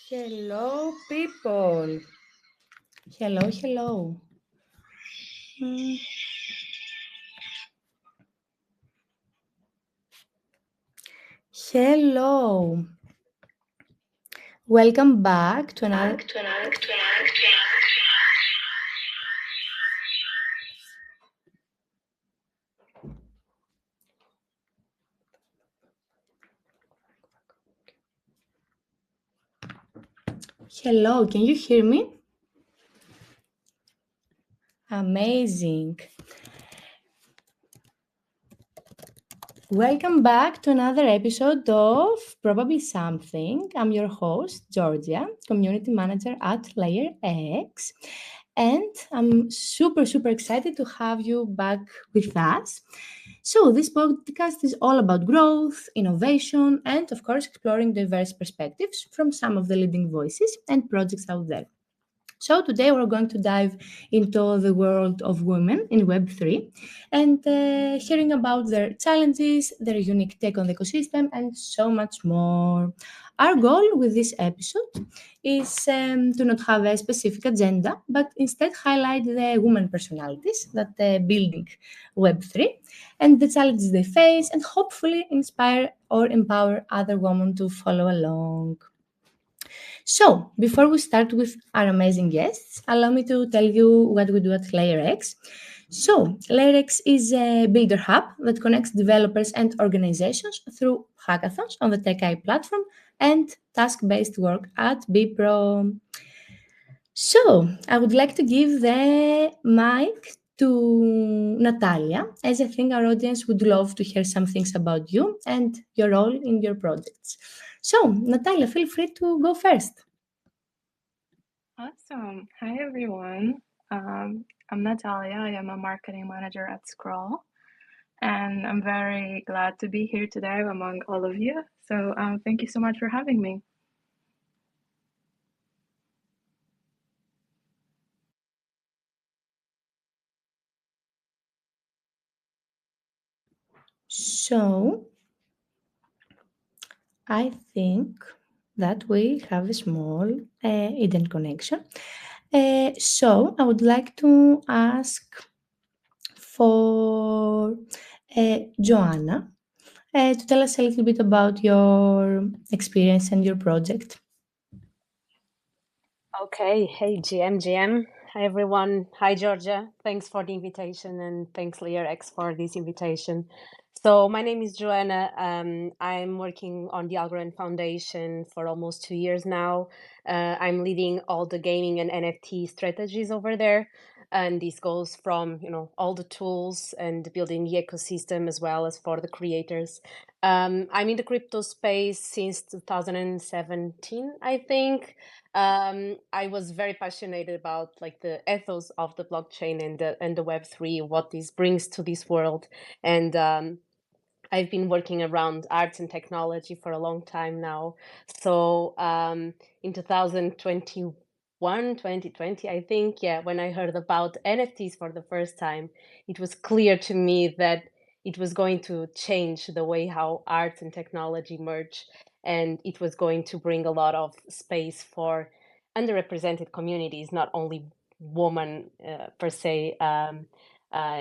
Hello, people. Hello, hello. Hello. Welcome back to another. Hello, can you hear me? Amazing. Welcome back to another episode of Probably Something. I'm your host, Georgia, Community Manager at LayerX. And I'm super excited to have you back with us. So this podcast is all about growth, innovation, and of course, exploring diverse perspectives from some of the leading voices and projects out there. So today we're going to dive into the world of women in Web3 and hearing about their challenges, their unique take on the ecosystem, and so much more. Our goal with this episode is to not have a specific agenda, but instead highlight the women personalities that are building Web3 and the challenges they face, and hopefully inspire or empower other women to follow along. So, before we start with our amazing guests, allow me to tell you what we do at LayerX. So, LayerX is a builder hub that connects developers and organizations through hackathons on the TechEye platform and task-based work at BPro. So, I would like to give the mic to Natalia, as I think our audience would love to hear some things about you and your role in your projects. So, Natalia, feel free to go first. Awesome. Hi, everyone. I'm Natalia. I am a marketing manager at Scroll, and I'm very glad to be here today among all of you. So thank you so much for having me. So I think that we have a small hidden connection. So I would like to ask for Joanna to tell us a little bit about your experience and your project. Okay, hey GM. Hi everyone. Hi Georgia. Thanks for the invitation and thanks LayerX for this invitation. So my name is Joana. I'm working on the Algorand Foundation for almost 2 years now. I'm leading all the gaming and NFT strategies over there. And this goes from, all the tools and building the ecosystem as well as for the creators. I'm in the crypto space since 2017, I think. I was very passionate about like the ethos of the blockchain and the Web3, what this brings to this world. And I've been working around arts and technology for a long time now. So in 2021, 2020, I think, yeah, when I heard about NFTs for the first time, it was clear to me that it was going to change the way how arts and technology merge. And it was going to bring a lot of space for underrepresented communities, not only women per se,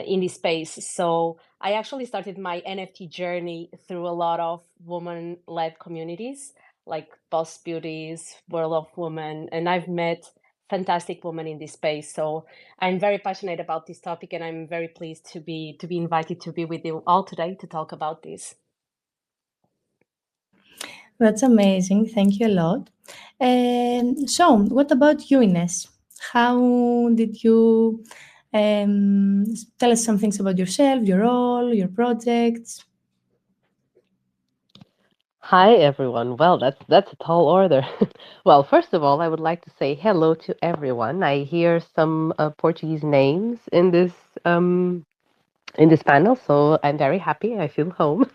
in this space. So I actually started my NFT journey through a lot of woman-led communities like Boss Beauties, World of Women, and I've met fantastic women in this space. So I'm very passionate about this topic, and I'm very pleased to be invited to be with you all today to talk about this. That's amazing. Thank you a lot. So, what about you, Ines? How did you tell us some things about yourself, your role, your projects? Hi everyone. Well, that's a tall order. Well, first of all, I would like to say hello to everyone. I hear some Portuguese names in this panel, so I'm very happy. I feel home.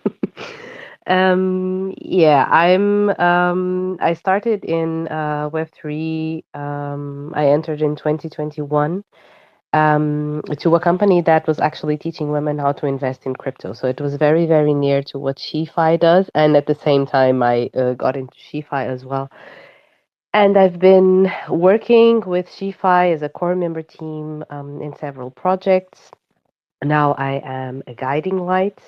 Yeah, I started in Web3. I entered in 2021 to a company that was actually teaching women how to invest in crypto. So it was very, very near to what SheFi does. And at the same time, I got into SheFi as well. And I've been working with SheFi as a core member team in several projects. Now I am a guiding light,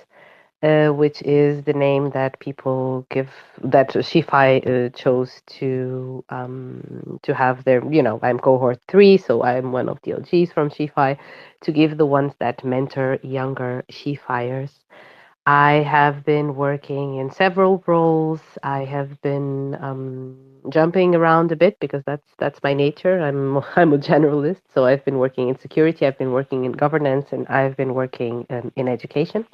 which is the name that people give that SheFi chose to have their. I'm cohort 3, so I'm one of the OGs from SheFi, to give the ones that mentor younger SheFiers. I have been working in several roles. I have been jumping around a bit because that's my nature. I'm a generalist, so I've been working in security, I've been working in governance, and I've been working in education.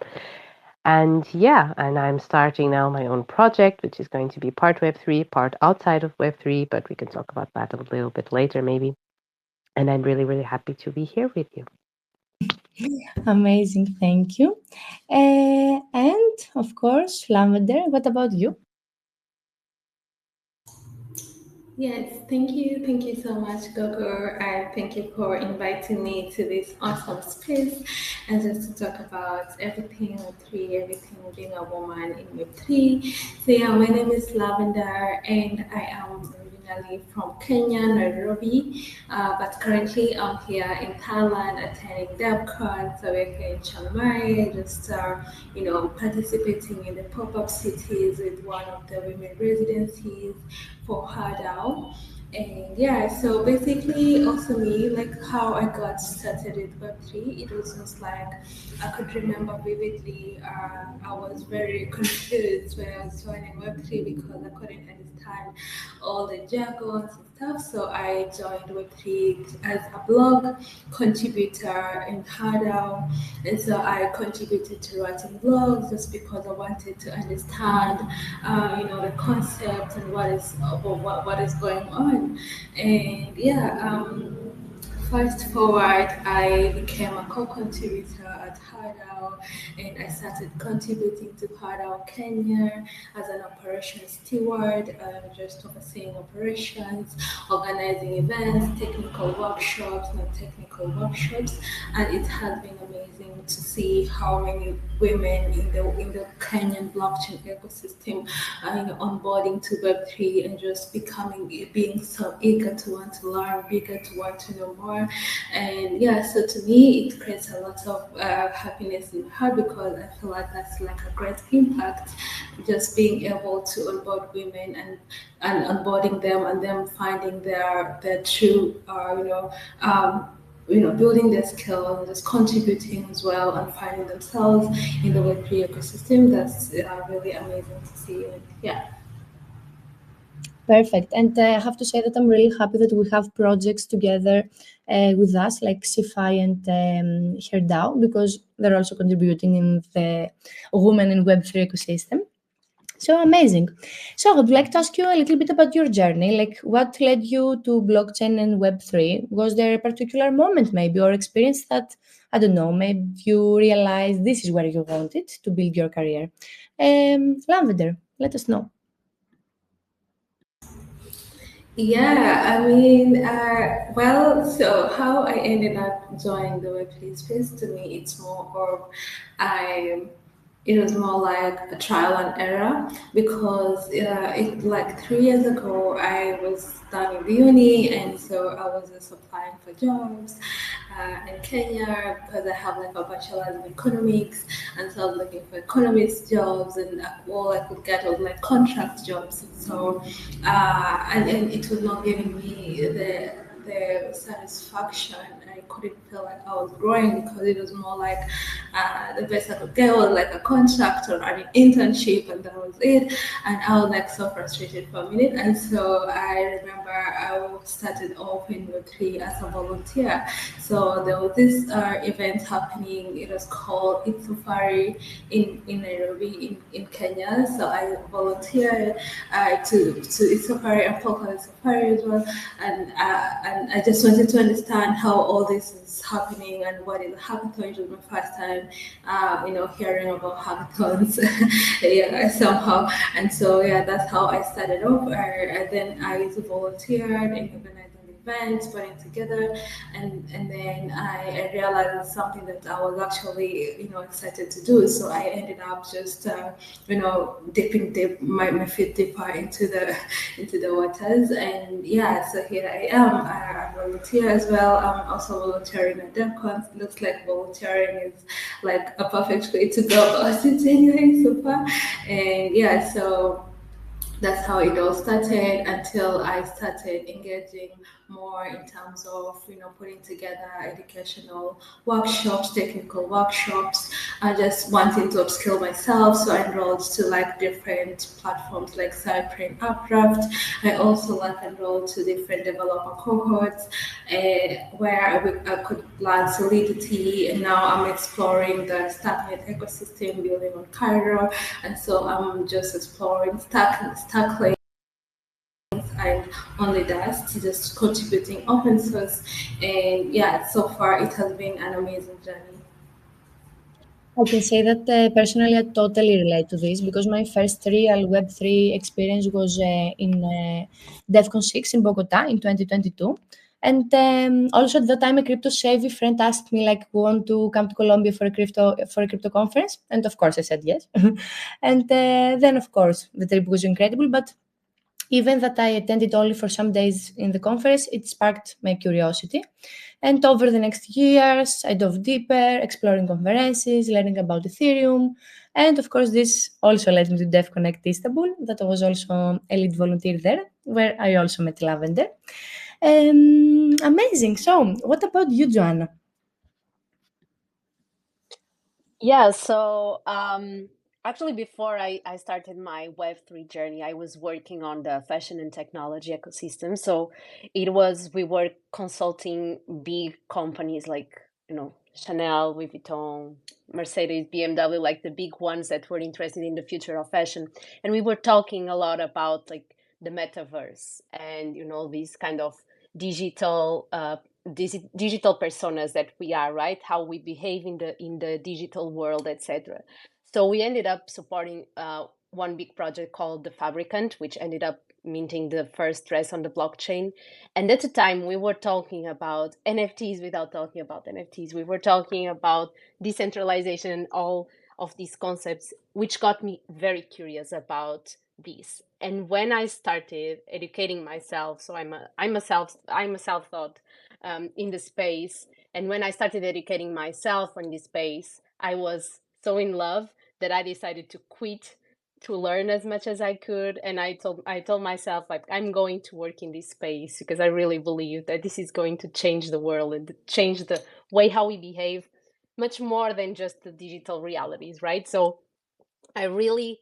And yeah, and I'm starting now my own project, which is going to be part Web3, part outside of Web3, but we can talk about that a little bit later, maybe. And I'm really, really happy to be here with you. Amazing, thank you. And of course, Lavender, what about you? Yes, thank you so much, Gogo, and thank you for inviting me to this awesome space and just to talk about everything Web3, everything being a woman in Web3. So yeah, my name is Lavender, and I am originally from Kenya, Nairobi, but currently I'm here in Thailand attending DAO so we're here in Chiang Mai, just participating in the pop-up cities with one of the women residencies for H.E.R. And yeah, so basically, also me, like how I got started with Web3, it was just like I could remember vividly. I was very confused when I was joining Web3 because I couldn't understand all the jargons and stuff. So I joined Web3 as a blog contributor in H.E.R. And so I contributed to writing blogs just because I wanted to understand, the concept and what is going on. And yeah, fast forward, I became a co-contributor at at H.E.R, and I started contributing to H.E.R Kenya as an operations steward, just overseeing operations, organizing events, technical workshops, non-technical workshops, and it has been amazing to see how many women in the Kenyan blockchain ecosystem are onboarding to Web3 and just being so eager to want to learn, eager to want to know more. And yeah, so to me, it creates a lot of happiness in my heart because I feel like that's like a great impact, just being able to onboard women and onboarding them and them finding their true, building their skills and just contributing as well and finding themselves in the Web3 ecosystem. That's really amazing to see. And yeah. Perfect. And I have to say that I'm really happy that we have projects together with us, like SheFi and H.E.R DAO, because they're also contributing in the women in Web3 ecosystem. So amazing. So I would like to ask you a little bit about your journey. Like, what led you to blockchain and Web3? Was there a particular moment, maybe, or experience that, I don't know, maybe you realized this is where you wanted to build your career? Lavender, let us know. Yeah, I mean, so how I ended up joining the Web3 space, to me, it's more of I it was more like a trial and error because like 3 years ago I was done with uni, and so I was just applying for jobs in Kenya because I have like a bachelor's in economics, and so I was looking for economist jobs, and all I could get was like contract jobs. So and it was not giving me the satisfaction. I couldn't feel like I was growing because it was more like the best I could get was like a contract or an internship, and that was it. And I was like so frustrated for a minute. And so I remember I started off in Web3 as a volunteer. So there was this event happening. It was called It's Safari in Nairobi in Kenya. So I volunteered to It's Safari and Polka Safari as well. And I just wanted to understand how all this is happening and what is a hackathon. It was my first time, hearing about hackathons, yeah, somehow. And so, yeah, that's how I started off. And then I volunteered in organizing events, putting together, and then I realized it's something that I was actually, excited to do. So I ended up just, dipping my feet deeper into the waters. And yeah, so here I am. I volunteer as well. I'm also volunteering at DevCon. Looks like volunteering is like a perfect way to go about it anyway so far. And yeah, so that's how it all started until I started engaging more in terms of putting together educational workshops, technical workshops. I just wanted to upskill myself, so I enrolled to like different platforms like Cypress, Updraft. I also like enrolled to different developer cohorts where I could learn Solidity, and now I'm exploring the Stacknet ecosystem, building on H.E.R, and so I'm just exploring Stacklink and only that, just contributing open source. And yeah, so far it has been an amazing journey. I can say that personally I totally relate to this because my first real Web3 experience was in DevCon 6 in Bogota in 2022. And also at that time, a crypto savvy friend asked me, like, want to come to Colombia for a crypto conference? And of course I said yes. And then of course the trip was incredible, but even that I attended only for some days in the conference, it sparked my curiosity. And over the next years, I dove deeper, exploring conferences, learning about Ethereum. And of course, this also led me to DevConnect Istanbul, that I was also a lead volunteer there, where I also met Lavender. Amazing. So, what about you, Joanna? Yeah, so actually, before I started my Web3 journey, I was working on the fashion and technology ecosystem. So we were consulting big companies like, Chanel, Louis Vuitton, Mercedes, BMW, like the big ones that were interested in the future of fashion. And we were talking a lot about like the metaverse and, these kind of digital these digital personas that we are, right? How we behave in the digital world, etc. So we ended up supporting one big project called The Fabricant, which ended up minting the first dress on the blockchain. And at the time, we were talking about NFTs without talking about NFTs. We were talking about decentralization and all of these concepts, which got me very curious about this. And when I started educating myself, so I'm a self-taught in the space. And when I started educating myself in this space, I was so in love that I decided to quit to learn as much as I could. And I told myself, like, I'm going to work in this space because I really believe that this is going to change the world and change the way how we behave, much more than just the digital realities, right? So I really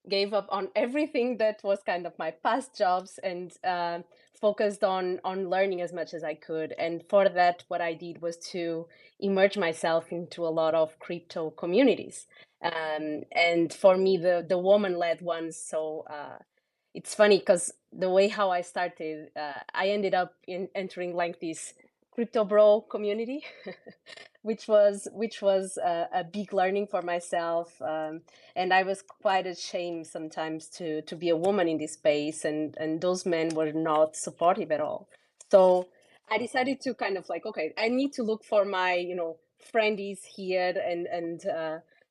gave up on everything that was kind of my past jobs and focused on learning as much as I could. And for that, what I did was to immerse myself into a lot of crypto communities. And for me, the woman-led ones. So it's funny because the way how I started, I ended up entering like this crypto bro community. which was a big learning for myself, and I was quite ashamed sometimes to be a woman in this space, and those men were not supportive at all. So I decided to kind of like, okay, I need to look for my friendies here and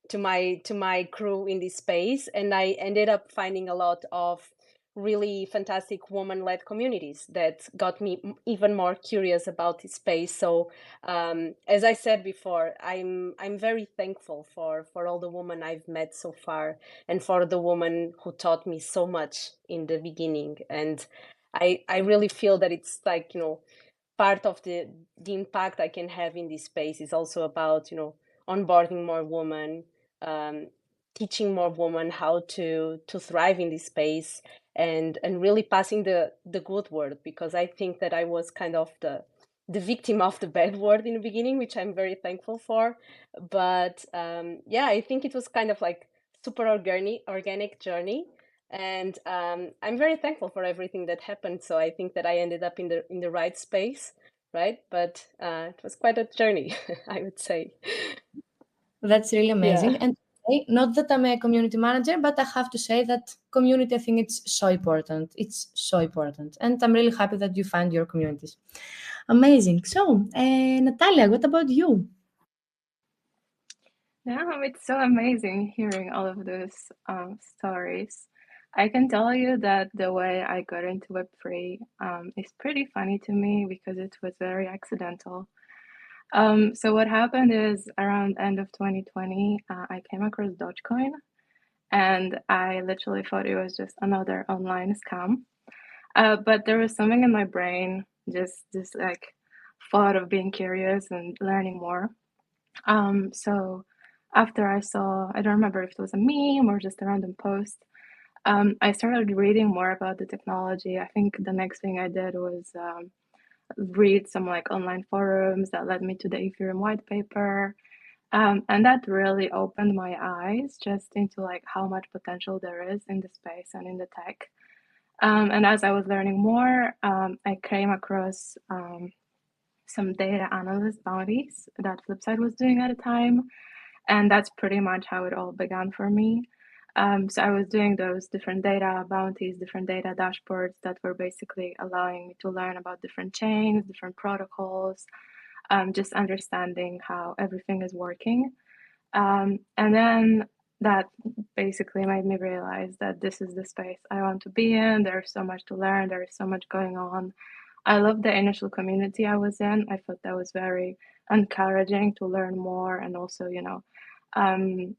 to my crew in this space, and I ended up finding a lot of really fantastic woman-led communities that got me even more curious about this space. So as I said before, I'm very thankful for all the women I've met so far, and for the woman who taught me so much in the beginning. And I really feel that it's like, part of the impact I can have in this space is also about, onboarding more women, um, teaching more women how to thrive in this space, and really passing the good word, because I think that I was kind of the victim of the bad word in the beginning, which I'm very thankful for. But yeah, I think it was kind of like super organic journey, and I'm very thankful for everything that happened. So I think that I ended up in the right space, right? But it was quite a journey, I would say. That's really amazing. Yeah. And not that I'm a community manager, but I have to say that community, I think it's so important. It's so important. And I'm really happy that you find your communities. Amazing. So, Natalia, what about you? Yeah, it's so amazing hearing all of those stories. I can tell you that the way I got into Web3 is pretty funny to me because it was very accidental. So what happened is around end of 2020, I came across Dogecoin, and I literally thought it was just another online scam. But there was something in my brain, just like thought of being curious and learning more. So after I saw, I don't remember if it was a meme or just a random post, I started reading more about the technology. I think the next thing I did was read some like online forums that led me to the Ethereum white paper. And that really opened my eyes just into like how much potential there is in the space and in the tech. And as I was learning more, I came across some data analyst bounties that Flipside was doing at a time. And that's pretty much how it all began for me. So I was doing those different data bounties, different data dashboards that were basically allowing me to learn about different chains, different protocols, just understanding how everything is working. And then that basically made me realize that this is the space I want to be in. There's so much to learn, there's so much going on. I love the initial community I was in. I thought that was very encouraging to learn more, and also, um,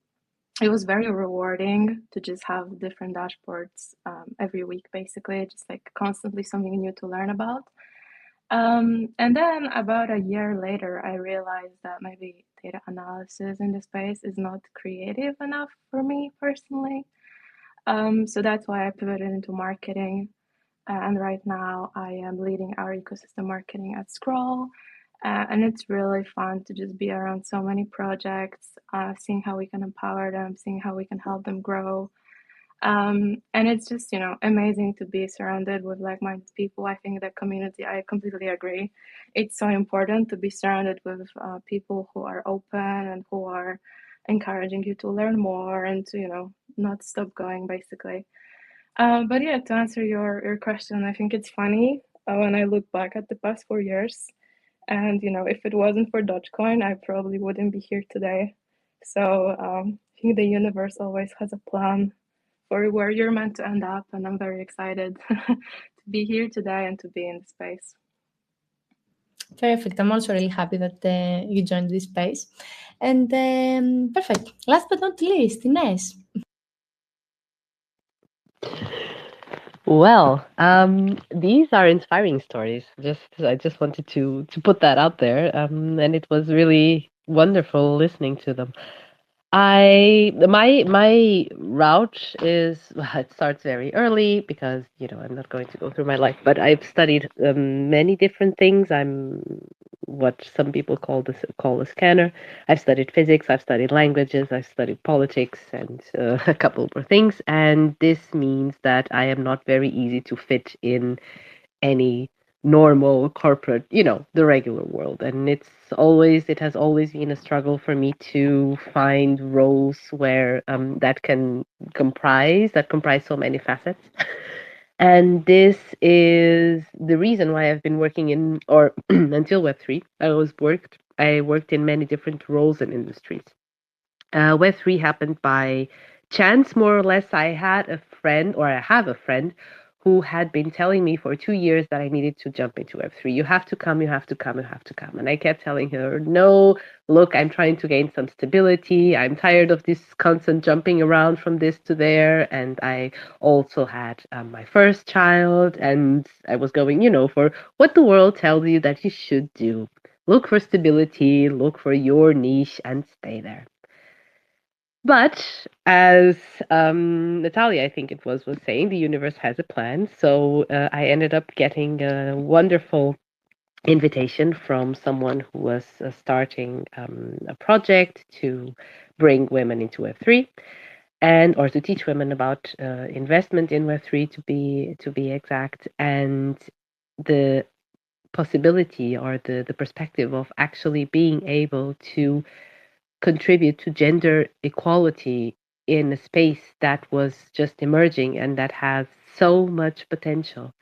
it was very rewarding to just have different dashboards every week, basically, just like constantly something new to learn about. And then about a year later, I realized that maybe data analysis in the space is not creative enough for me personally. So that's why I pivoted into marketing. And right now, I am leading our ecosystem marketing at Scroll. And it's really fun to just be around so many projects, seeing how we can empower them, seeing how we can help them grow. And it's just, amazing to be surrounded with like-minded people. I think that community, I completely agree. It's so important to be surrounded with people who are open and who are encouraging you to learn more and to, not stop going, basically. But yeah, to answer your question, I think it's funny when I look back at the past 4 years. And, if it wasn't for Dogecoin, I probably wouldn't be here today. So I think the universe always has a plan for where you're meant to end up, and I'm very excited to be here today and to be in the space. Perfect. I'm also really happy that you joined this space. And perfect. Last but not least, Inês. Well, these are inspiring stories. I just wanted to put that out there, and it was really wonderful listening to them. My route is well, it starts very early because I'm not going to go through my life, but I've studied many different things. I'm what some people call a scanner. I've studied physics, I've studied languages, I've studied politics, and a couple more things. And this means that I am not very easy to fit in any normal corporate, the regular world. And it has always been a struggle for me to find roles where that comprise so many facets. And this is the reason why I've been working in, or until Web3, I worked in many different roles and industries. Web3 happened by chance, more or less. I have a friend who had been telling me for 2 years that I needed to jump into Web3. You have to come, you have to come, you have to come. And I kept telling her, no, look, I'm trying to gain some stability. I'm tired of this constant jumping around from this to there. And I also had my first child, and I was going, for what the world tells you that you should do. Look for stability, look for your niche, and stay there. But as Natalia, I think it was saying, the universe has a plan. So I ended up getting a wonderful invitation from someone who was starting a project to bring women into Web3 or to teach women about investment in Web3 to be exact, and the possibility or the perspective of actually being able to contribute to gender equality in a space that was just emerging and that has so much potential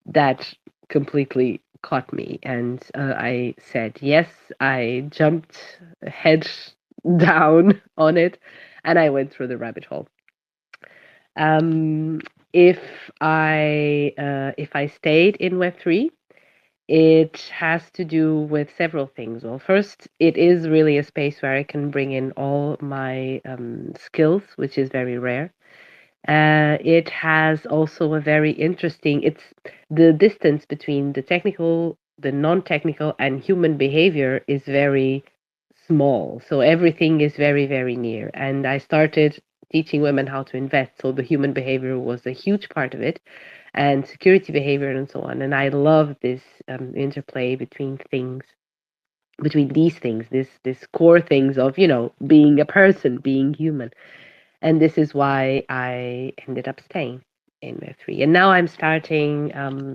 that completely caught me. And I said yes. I jumped head down on it and I went through the rabbit hole. Um, if I stayed in Web3, it has to do with several things. Well, first, it is really a space where I can bring in all my skills, which is very rare. It has also a very interesting, it's the distance between the technical, the non-technical, and human behavior is very small. So everything is very, very near. And I started teaching women how to invest. So the human behavior was a huge part of it, and security behavior and so on. And I love this interplay between these things, this core things of being a person, being human. And this is why I ended up staying in Web3. And now I'm starting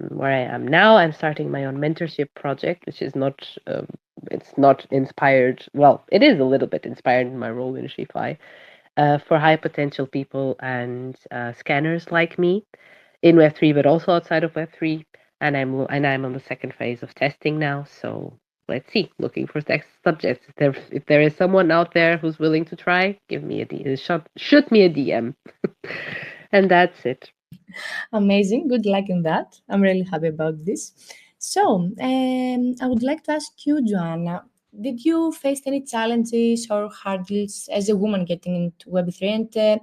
where I am now. I'm starting my own mentorship project, which is not it's not inspired. Well, it is a little bit inspired in my role in SheFi for high potential people and scanners like me in Web3, but also outside of Web3. And I'm on the second phase of testing now. So let's see. Looking for test subjects. If there is someone out there who's willing to try, give me shoot me a DM, and that's it. Amazing. Good luck in that. I'm really happy about this. So, I would like to ask you, Joanna, did you face any challenges or hurdles as a woman getting into Web3? And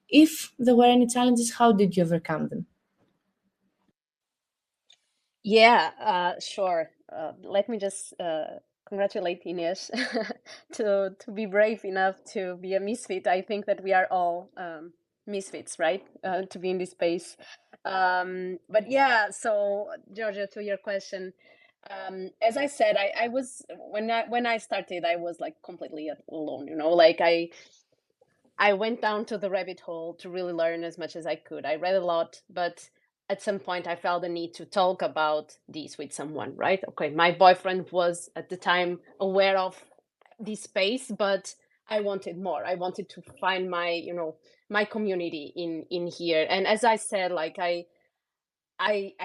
if there were any challenges, how did you overcome them? Yeah, sure. Let me just congratulate Inês to be brave enough to be a misfit. I think that we are all misfits, right? To be in this space. But yeah, so Georgia, to your question, as I said, I was when I started, I was like completely alone. Like I went down to the rabbit hole to really learn as much as I could. I read a lot, but at some point I felt the need to talk about this with someone, right? Okay, my boyfriend was at the time aware of this space, but I wanted more. I wanted to find my, my community in here. And as I said, like I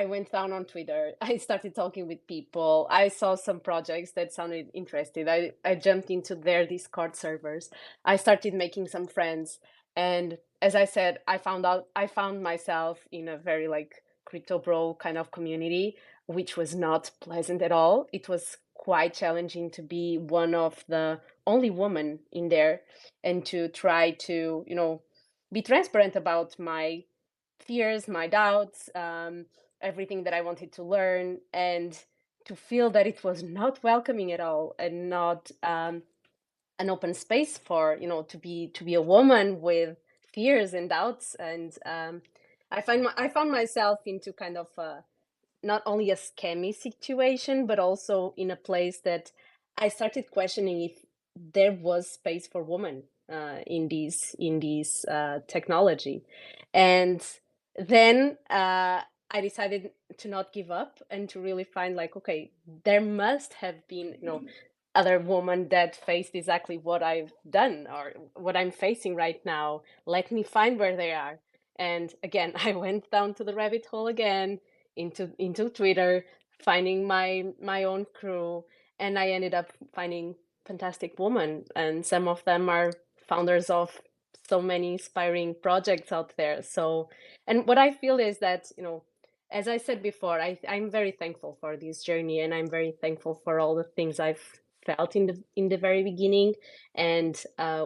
went down on Twitter. I started talking with people. I saw some projects that sounded interesting. I jumped into their Discord servers. I started making some friends. And as I said, I found myself in a very like crypto bro kind of community, which was not pleasant at all. It was quite challenging to be one of the only women in there and to try to, be transparent about my fears, my doubts, everything that I wanted to learn, and to feel that it was not welcoming at all, and not an open space for to be a woman with fears and doubts. And I found myself into kind of not only a scammy situation, but also in a place that I started questioning if there was space for women in this technology. And then I decided to not give up and to really find like, okay, there must have been, other women that faced exactly what I've done or what I'm facing right now. Let me find where they are. And again, I went down to the rabbit hole again, into Twitter, finding my own crew, and I ended up finding fantastic women, and some of them are founders of so many inspiring projects out there. So, and what I feel is that, as I said before, I'm very thankful for this journey, and I'm very thankful for all the things I've felt in the very beginning, and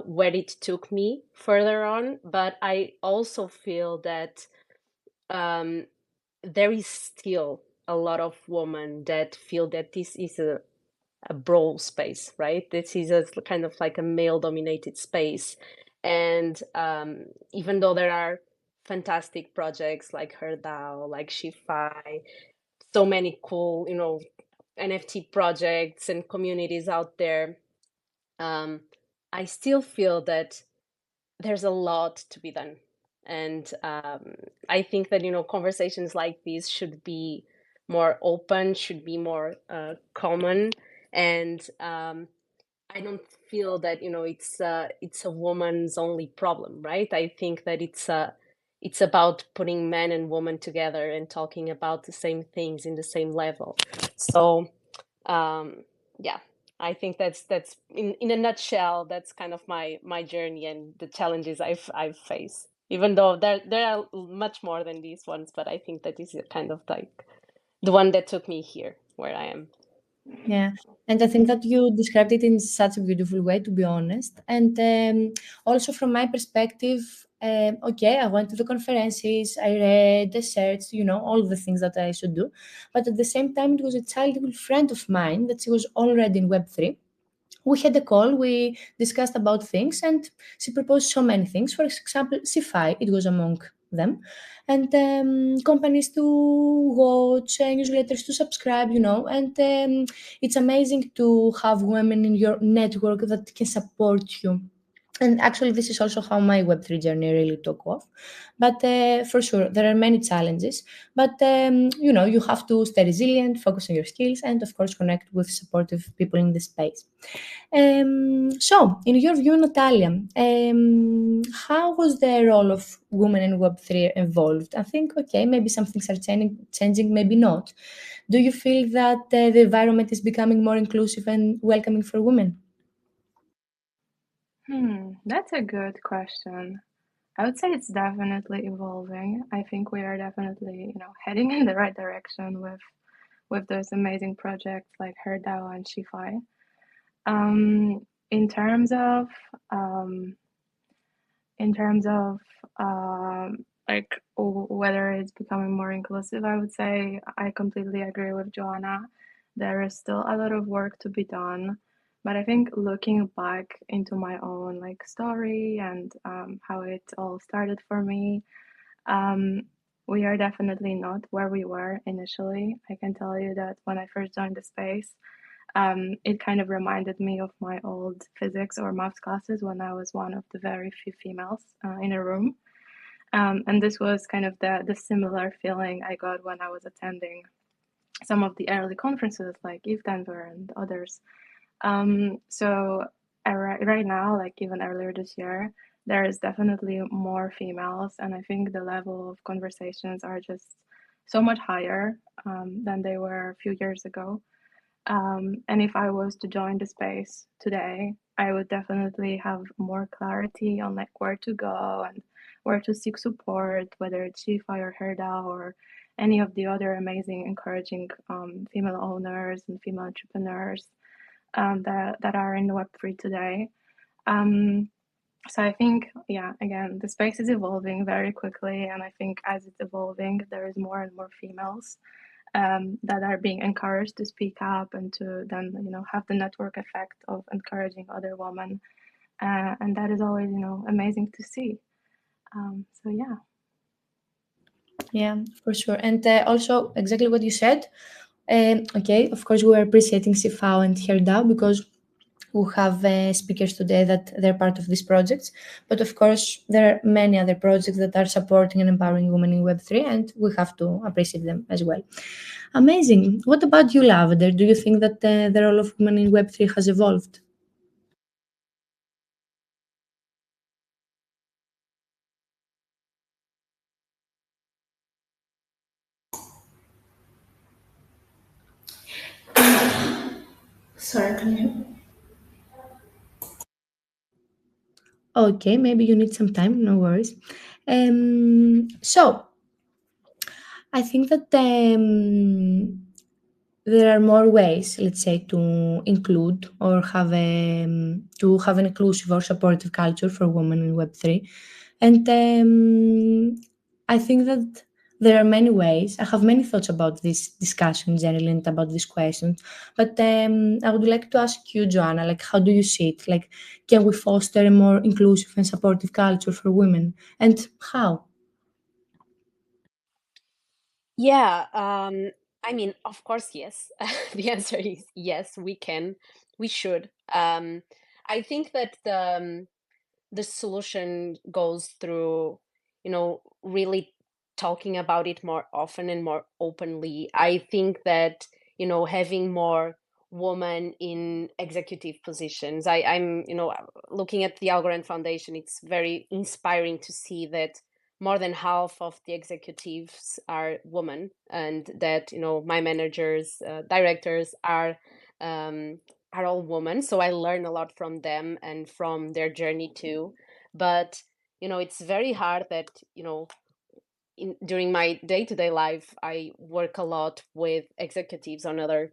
where it took me further on. But I also feel that um, there is still a lot of women that feel that this is a bro space, right? This is a kind of like a male dominated space. And even though there are fantastic projects like H.E.R DAO, like SheFi, so many cool, NFT projects and communities out there, I still feel that there's a lot to be done. And I think that, conversations like these should be more open, should be more common. And I don't feel that, it's a woman's only problem, right? I think that it's about putting men and women together and talking about the same things in the same level. So yeah, I think that's in a nutshell, that's kind of my journey and the challenges I've faced, even though there are much more than these ones, but I think that is kind of like the one that took me here where I am. Yeah, and I think that you described it in such a beautiful way, to be honest. And also from my perspective, okay, I went to the conferences, I read, I searched, all the things that I should do. But at the same time, it was a childhood friend of mine that she was already in Web3. We had a call, we discussed about things, and she proposed so many things. For example, SheFi, it was among them, and companies to watch, newsletters to subscribe, and it's amazing to have women in your network that can support you. And actually, this is also how my Web3 journey really took off. But for sure, there are many challenges. But, you have to stay resilient, focus on your skills, and of course, connect with supportive people in the space. So, in your view, Natalia, how was the role of women in Web3 evolved? I think, okay, maybe some things are changing, maybe not. Do you feel that the environment is becoming more inclusive and welcoming for women? That's a good question. I would say it's definitely evolving. I think we are definitely, heading in the right direction with those amazing projects like H.E.R DAO and SheFi. In terms of like whether it's becoming more inclusive, I would say I completely agree with Joanna. There is still a lot of work to be done, but I think looking back into my own like story and how it all started for me, we are definitely not where we were initially. I can tell you that when I first joined the space, it kind of reminded me of my old physics or maths classes when I was one of the very few females in a room. And this was kind of the similar feeling I got when I was attending some of the early conferences like Eve Denver and others. So right now, like even earlier this year, there is definitely more females, and I think the level of conversations are just so much higher than they were a few years ago. And if I was to join the space today, I would definitely have more clarity on like where to go and where to seek support, whether it's SheFi or H.E.R or any of the other amazing, encouraging female owners and female entrepreneurs that are in Web3 today. So I think, yeah, again, the space is evolving very quickly, and I think as it's evolving, there is more and more females that are being encouraged to speak up and to then, have the network effect of encouraging other women, and that is always, amazing to see. So yeah. Yeah, for sure. And also, exactly what you said. Okay, of course, we are appreciating SheFi and H.E.R because we have speakers today that they're part of these projects. But of course, there are many other projects that are supporting and empowering women in Web3, and we have to appreciate them as well. Amazing. What about you, Lavender? Do you think that the role of women in Web3 has evolved? Sorry, can you? Okay, maybe you need some time, no worries. So, I think that there are more ways, let's say, to include or have to have an inclusive or supportive culture for women in Web3, and I think that there are many ways. I have many thoughts about this discussion generally and about these questions, but I would like to ask you, Joanna, like, how do you see it? Like, can we foster a more inclusive and supportive culture for women, and how? Yeah, I mean, of course, yes. The answer is yes, we can, we should. I think that the solution goes through, really talking about it more often and more openly. I think that, having more women in executive positions. I'm, looking at the Algorand Foundation, it's very inspiring to see that more than half of the executives are women, and that, my managers, directors are all women. So I learn a lot from them and from their journey too. But, it's very hard that, during my day-to-day life, I work a lot with executives on other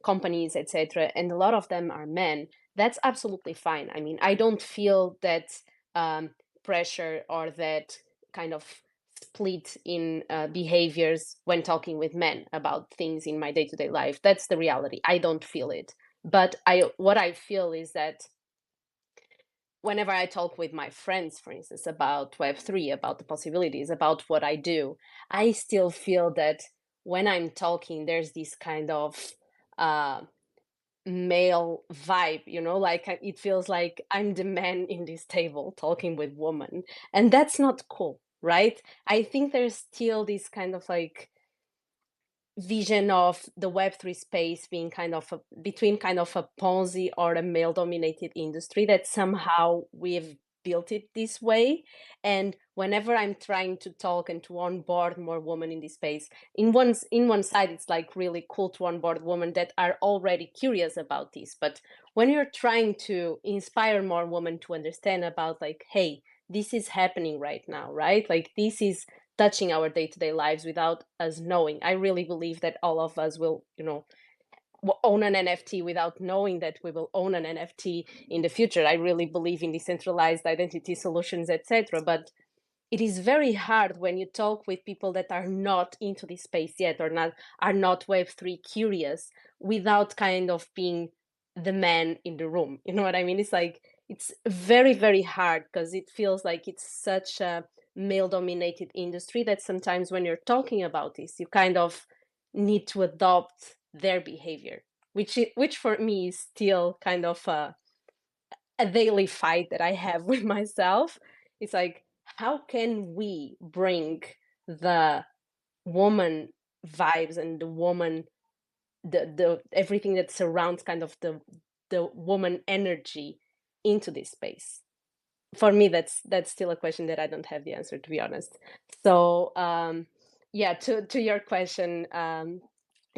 companies, etc., and a lot of them are men. That's absolutely fine. I mean, I don't feel that pressure or that kind of split in behaviors when talking with men about things in my day-to-day life. That's the reality. I don't feel it. But what I feel is that whenever I talk with my friends, for instance, about Web3, about the possibilities, about what I do, I still feel that when I'm talking, there's this kind of male vibe, like it feels like I'm the man in this table talking with women. And that's not cool, right? I think there's still this kind of like vision of the Web3 space being between kind of a Ponzi or a male dominated industry, that somehow we've built it this way. And whenever I'm trying to talk and to onboard more women in this space, in one side, it's like really cool to onboard women that are already curious about this. But when you're trying to inspire more women to understand about like, hey, this is happening right now, right? Like this is touching our day-to-day lives without us knowing. I really believe that all of us will, own an NFT without knowing that we will own an NFT in the future. I really believe in decentralized identity solutions, etc. But it is very hard when you talk with people that are not into this space yet, or are not Web3 curious, without kind of being the man in the room. You know what I mean? It's like, it's very, very hard because it feels like it's such a male dominated industry that sometimes when you're talking about this, you kind of need to adopt their behavior. which for me is still kind of a daily fight that I have with myself. It's like, how can we bring the woman vibes and the woman, the everything that surrounds kind of the woman energy into this space? For me, that's still a question that I don't have the answer, to be honest. So yeah, to your question,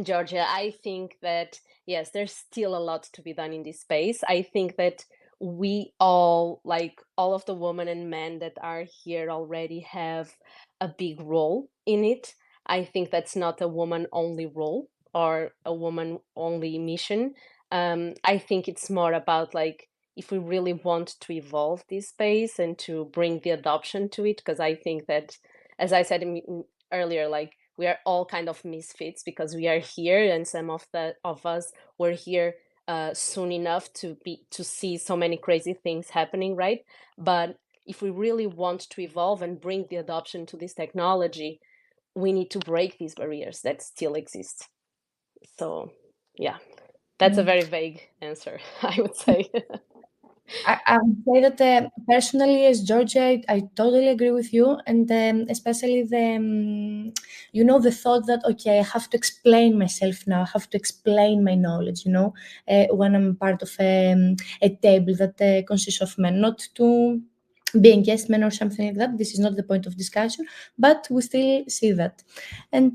Georgia, I think that yes, there's still a lot to be done in this space. I think that we all, like all of the women and men that are here already, have a big role in it. I think that's not a woman only role or a woman only mission. I think it's more about, like, if we really want to evolve this space and to bring the adoption to it, because I think that, as I said earlier, like, we are all kind of misfits because we are here, and some of us were here soon enough to see so many crazy things happening, right? But if we really want to evolve and bring the adoption to this technology, we need to break these barriers that still exist. So yeah, that's a very vague answer, I would say. I would say that personally, as Georgia, I totally agree with you, and especially the thought that okay, I have to explain myself now. I have to explain my knowledge. When I'm part of a table that consists of men, not to being yes men or something like that. This is not the point of discussion, but we still see that. And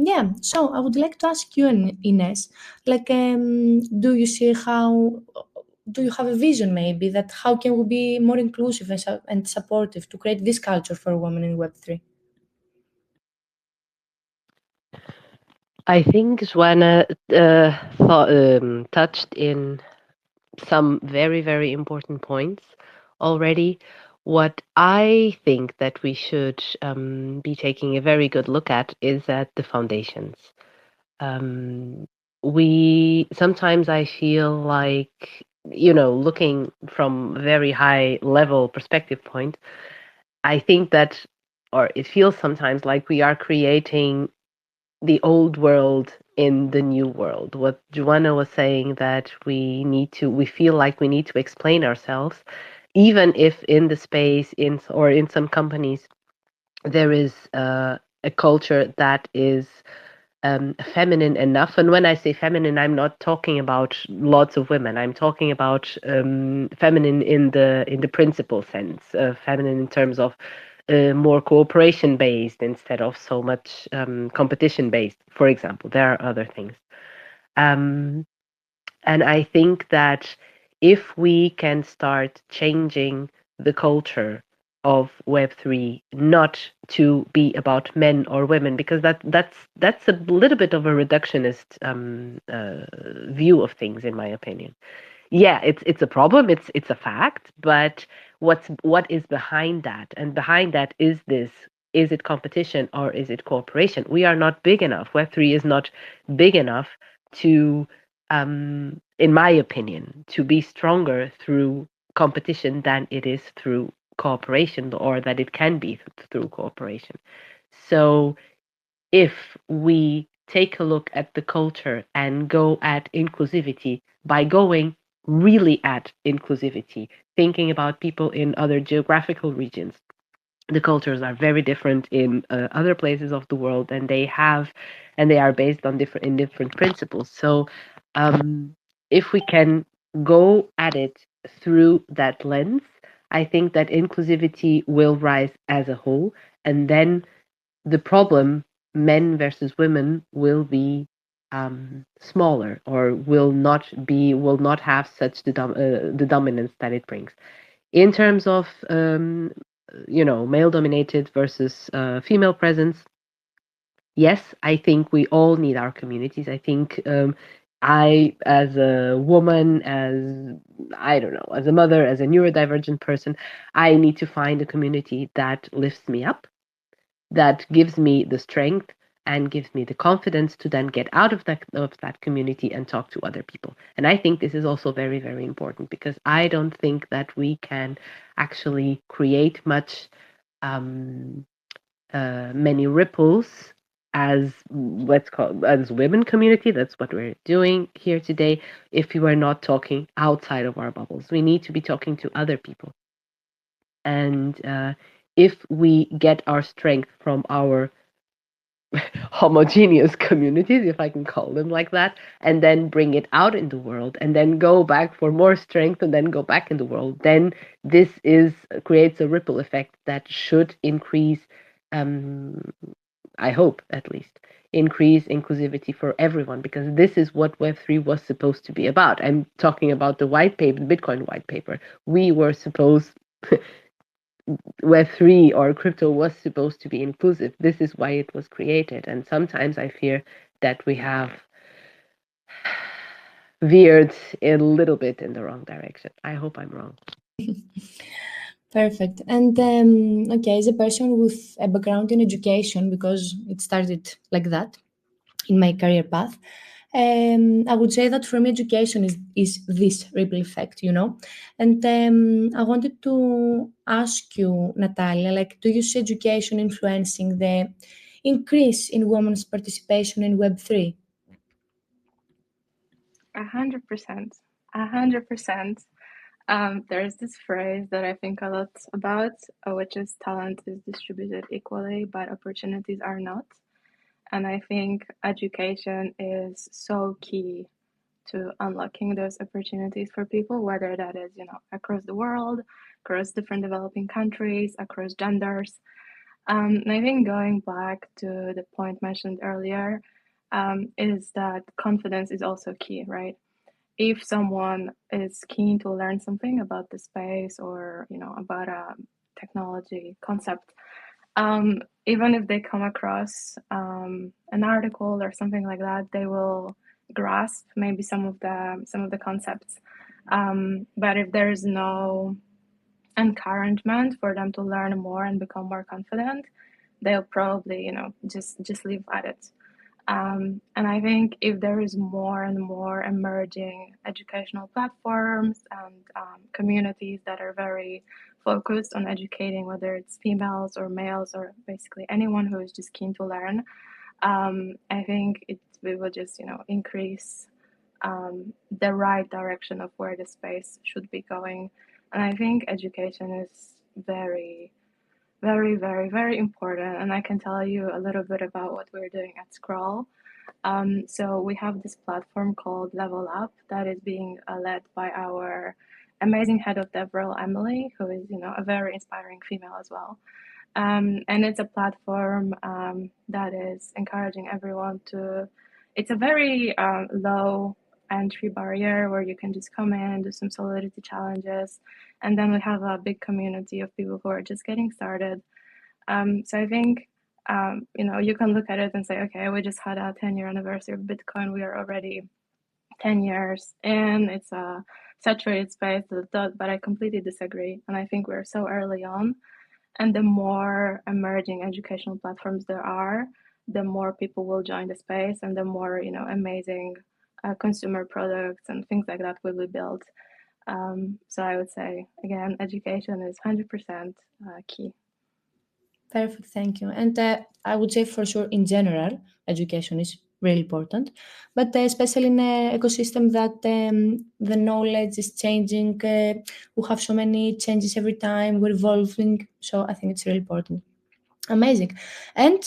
yeah, so I would like to ask you, Ines, like, do you see how? Do you have a vision maybe that how can we be more inclusive and supportive to create this culture for women in Web3? I think Joanna touched in some very, very important points already. What I think that we should be taking a very good look at is at the foundations. We sometimes I feel like, looking from a very high level perspective point, I think that, or it feels sometimes like we are creating the old world in the new world. What Joanna was saying, that we feel like we need to explain ourselves, even if in the space or in some companies there is a culture that is feminine enough. And when I say feminine, I'm not talking about lots of women. I'm talking about feminine in the principal sense, feminine in terms of more cooperation based instead of so much competition based. For example, there are other things. Um, and I think that if we can start changing the culture of Web3, not to be about men or women, because that's a little bit of a reductionist view of things, in my opinion. Yeah, it's a problem. It's a fact. But what is behind that? And behind that is this: is it competition or is it cooperation? We are not big enough. Web3 is not big enough to, in my opinion, to be stronger through competition than it is through cooperation, or that it can be through cooperation. So if we take a look at the culture and go at inclusivity by going really at inclusivity, thinking about people in other geographical regions. The cultures are very different in other places of the world, and they are based on different principles. So, if we can go at it through that lens, I think that inclusivity will rise as a whole, and then the problem, men versus women, will be smaller, or will not have such the dominance that it brings. In terms of male dominated versus female presence, yes, I think we all need our communities. I think I, as a woman, as I don't know, as a mother, as a neurodivergent person, I need to find a community that lifts me up, that gives me the strength and gives me the confidence to then get out of that community and talk to other people. And I think this is also very, very important, because I don't think that we can actually create many ripples as as women community, that's what we're doing here today. If we are not talking outside of our bubbles, we need to be talking to other people. And if we get our strength from our homogeneous communities, if I can call them like that, and then bring it out in the world, and then go back for more strength, and then go back in the world, then this creates a ripple effect that should increase, I hope at least, increase inclusivity for everyone, because this is what Web3 was supposed to be about. I'm talking about the white paper, the Bitcoin white paper. We were supposed Web3 or crypto was supposed to be inclusive. This is why it was created. And sometimes I fear that we have veered a little bit in the wrong direction. I hope I'm wrong. Perfect. And okay, as a person with a background in education, because it started like that in my career path, I would say that for me, education is this ripple effect, you know. And I wanted to ask you, Natalia, like, do you see education influencing the increase in women's participation in Web3? 100%. 100%. There's this phrase that I think a lot about, which is talent is distributed equally, but opportunities are not. And I think education is so key to unlocking those opportunities for people, whether that is, across the world, across different developing countries, across genders. And I think going back to the point mentioned earlier, is that confidence is also key, right? If someone is keen to learn something about the space or about a technology concept, even if they come across an article or something like that, they will grasp maybe some of the concepts. But if there is no encouragement for them to learn more and become more confident, they'll probably just leave at it. And I think if there is more and more emerging educational platforms and communities that are very focused on educating, whether it's females or males or basically anyone who is just keen to learn, I think we will just increase the right direction of where the space should be going. And I think education is very, very, very, very important. And I can tell you a little bit about what we're doing at Scroll. So we have this platform called Level Up that is being led by our amazing head of DevRel, Emily, who is a very inspiring female as well. And it's a platform that is encouraging everyone to. It's a very low entry barrier where you can just come in, do some solidity challenges, and then we have a big community of people who are just getting started. So I think you can look at it and say, okay, we just had a 10-year anniversary of Bitcoin. We are already 10 years in. It's a saturated space, but I completely disagree. And I think we're so early on. And the more emerging educational platforms there are, the more people will join the space and the more, amazing consumer products and things like that will be built. So I would say, again, education is 100% key. Perfect, thank you. And I would say for sure, in general, education is really important, but especially in an ecosystem that the knowledge is changing. We have so many changes every time, we're evolving, so I think it's really important. Amazing. And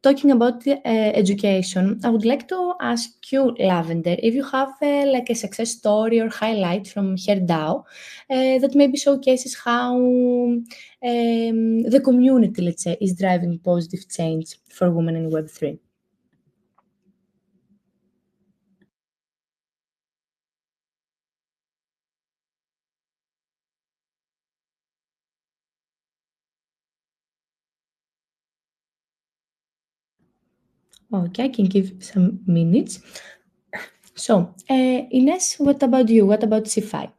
talking about the education, I would like to ask you, Lavender, if you have like a success story or highlight from H.E.R DAO that maybe showcases how the community, let's say, is driving positive change for women in Web3. Okay, I can give some minutes. So, Ines, what about you? What about SheFi?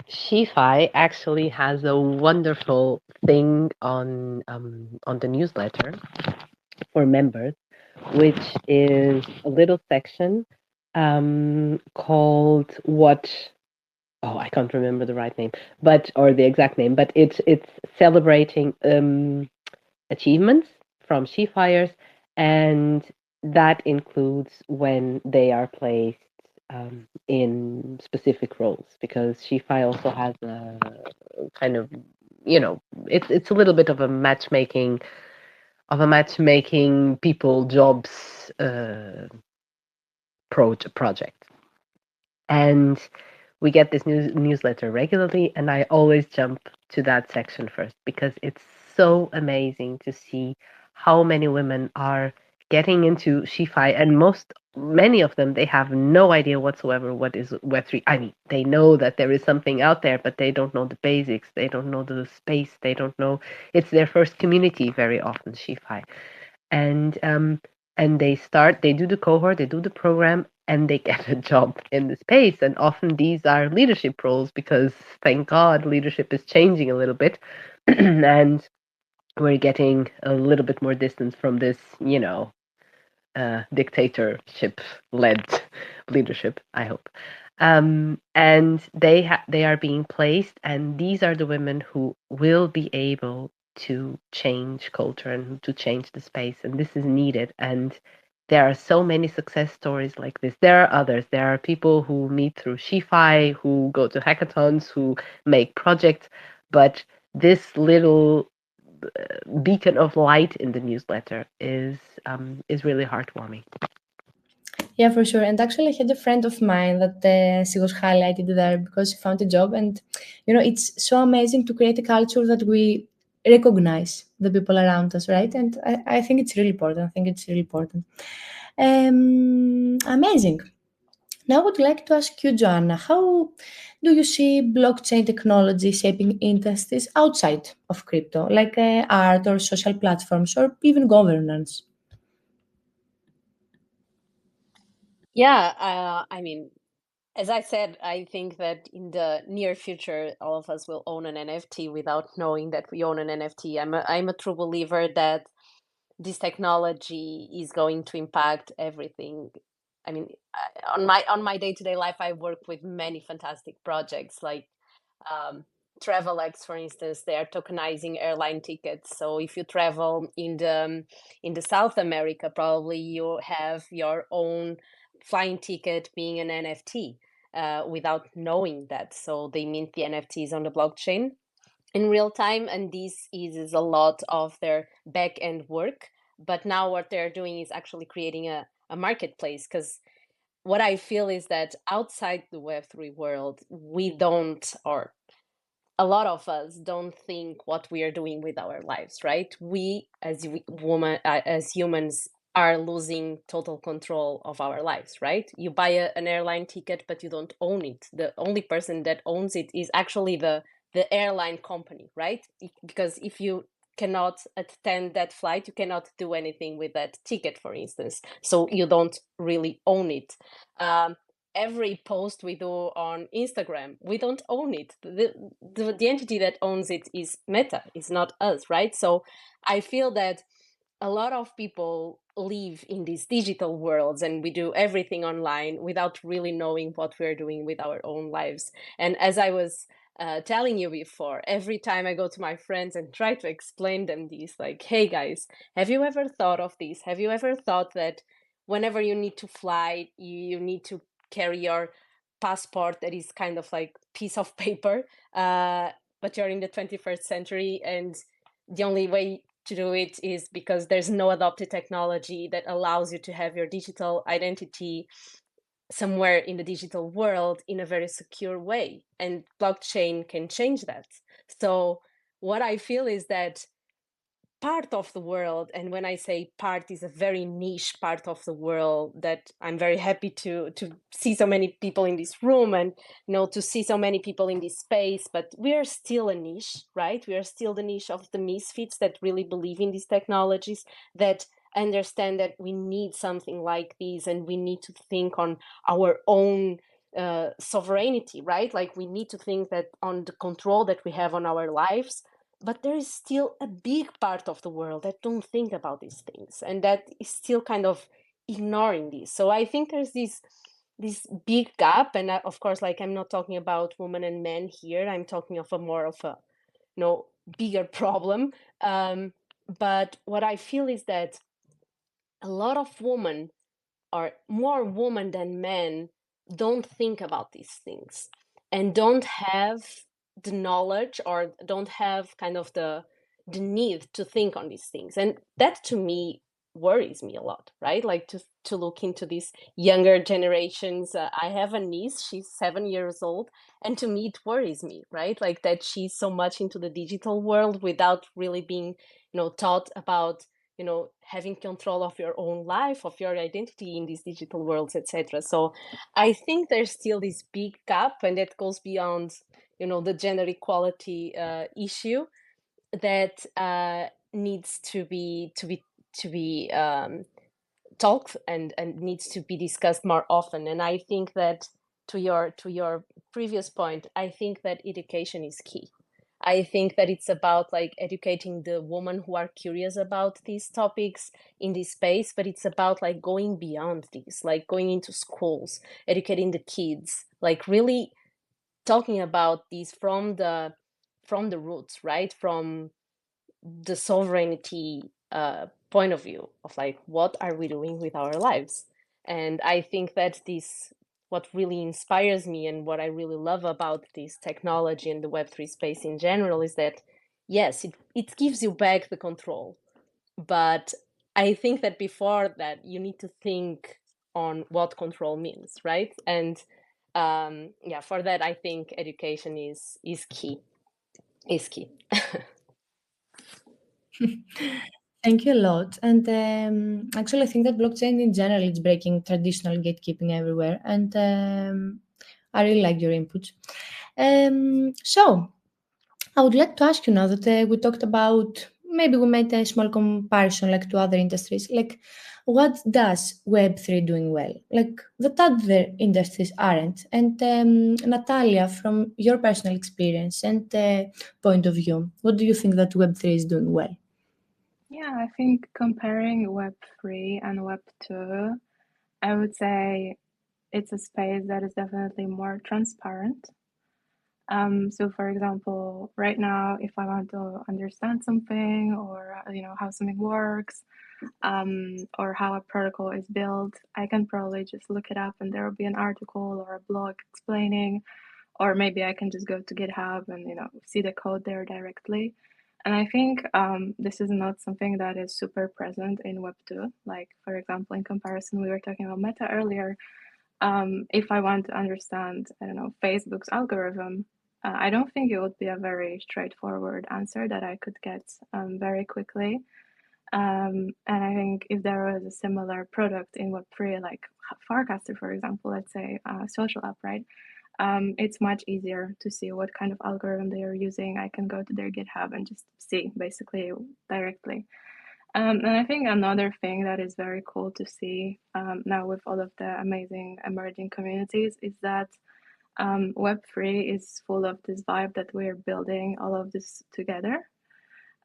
SheFi actually has a wonderful thing on the newsletter for members, which is a little section called what. Oh, I can't remember the right name, or the exact name, but it's celebrating achievements from SheFiers, and that includes when they are placed in specific roles, because SheFi also has a kind of, it's a little bit of a matchmaking people jobs project. And we get this newsletter regularly, and I always jump to that section first because it's so amazing to see how many women are getting into SheFi, and many of them, they have no idea whatsoever what is Web3. I mean, they know that there is something out there, but they don't know the basics. They don't know the space. They don't know. It's their first community very often, SheFi. And they do the cohort, they do the program, and they get a job in the space. And often these are leadership roles, because thank God leadership is changing a little bit. And we're getting a little bit more distance from this, dictatorship led leadership, I hope. And they are being placed, and these are the women who will be able to change culture and to change the space, and this is needed. And there are so many success stories like this. There are others. There are people who meet through SheFi, who go to hackathons, who make projects, but this little beacon of light in the newsletter is really heartwarming. Yeah, for sure. And actually, I had a friend of mine that she was highlighted there because she found a job. And, it's so amazing to create a culture that we recognize the people around us, right? And I think it's really important. Amazing. Now, I would like to ask you, Joanna, how do you see blockchain technology shaping industries outside of crypto, like art or social platforms or even governance? Yeah, I mean, as I said, I think that in the near future, all of us will own an NFT without knowing that we own an NFT. I'm a true believer that this technology is going to impact everything. I mean, on my day-to-day life, I work with many fantastic projects like TravelX, for instance. They are tokenizing airline tickets. So if you travel in the South America, probably you have your own flying ticket being an NFT without knowing that. So they mint the NFTs on the blockchain in real time, and this eases a lot of their back end work. But now what they're doing is actually creating a marketplace, because what I feel is that outside the Web3 world, we don't, or a lot of us don't think what we are doing with our lives, right? We as humans are losing total control of our lives, right? You buy an airline ticket, but you don't own it. The only person that owns it is actually the airline company, right? Because if you cannot attend that flight, you cannot do anything with that ticket, for instance. So you don't really own it. Every post we do on Instagram, we don't own it. The entity that owns it is Meta, it's not us, right? So I feel that a lot of people live in these digital worlds and we do everything online without really knowing what we're doing with our own lives. And as I was telling you before, every time I go to my friends and try to explain them this, like, hey guys, have you ever thought of this? Have you ever thought that whenever you need to fly, you need to carry your passport that is kind of like piece of paper, but you're in the 21st century, and the only way to do it is because there's no adopted technology that allows you to have your digital identity somewhere in the digital world in a very secure way, and blockchain can change that. So what I feel is that part of the world, and when I say part, is a very niche part of the world that I'm very happy to see so many people in this room, and to see so many people in this space. But we are still a niche, right? We are still the niche of the misfits that really believe in these technologies, that understand that we need something like this, and we need to think on our own sovereignty, right? Like we need to think that on the control that we have on our lives. But there is still a big part of the world that don't think about these things, and that is still kind of ignoring this. So I think there's this big gap, and of course, like, I'm not talking about women and men here. I'm talking of a more of a bigger problem. But what I feel is that a lot of women, or more women than men, don't think about these things and don't have the knowledge, or don't have kind of the need to think on these things. And that, to me, worries me a lot, right? Like, to look into these younger generations. I have a niece, she's 7 years old, and to me it worries me, right? Like, that she's so much into the digital world without really being, taught about, having control of your own life, of your identity in these digital worlds, etc. So I think there's still this big gap, and that goes beyond, the gender equality issue, that needs to be talked, and needs to be discussed more often. And I think that, to your previous point, I think that education is key. I think that it's about, like, educating the women who are curious about these topics in this space, but it's about, like, going beyond this, like going into schools, educating the kids, like really talking about these from the roots, right? From the sovereignty point of view of, like, what are we doing with our lives. And I think that this, what really inspires me and what I really love about this technology and the Web3 space in general, is that, yes, it gives you back the control, but I think that before that you need to think on what control means, right? And yeah, for that I think education is key. Thank you a lot. And actually, I think that blockchain in general is breaking traditional gatekeeping everywhere. And I really like your input. So, I would like to ask you now that we talked about, maybe we made a small comparison like to other industries. Like, what does Web3 doing well? Like, that other industries aren't. And Natalia, from your personal experience and point of view, what do you think that Web3 is doing well? Yeah, I think comparing Web3 and Web2, I would say it's a space that is definitely more transparent. So for example, right now, if I want to understand something, or how something works, or how a protocol is built, I can probably just look it up and there will be an article or a blog explaining, or maybe I can just go to GitHub and see the code there directly. And I think this is not something that is super present in Web2. Like, for example, in comparison, we were talking about Meta earlier. If I want to understand, I don't know, Facebook's algorithm, I don't think it would be a very straightforward answer that I could get very quickly. And I think if there was a similar product in Web3, like Forecaster, for example, let's say a social app, right? It's much easier to see what kind of algorithm they are using. I can go to their GitHub and just see basically directly. And I think another thing that is very cool to see now with all of the amazing emerging communities is that Web3 is full of this vibe that we're building all of this together.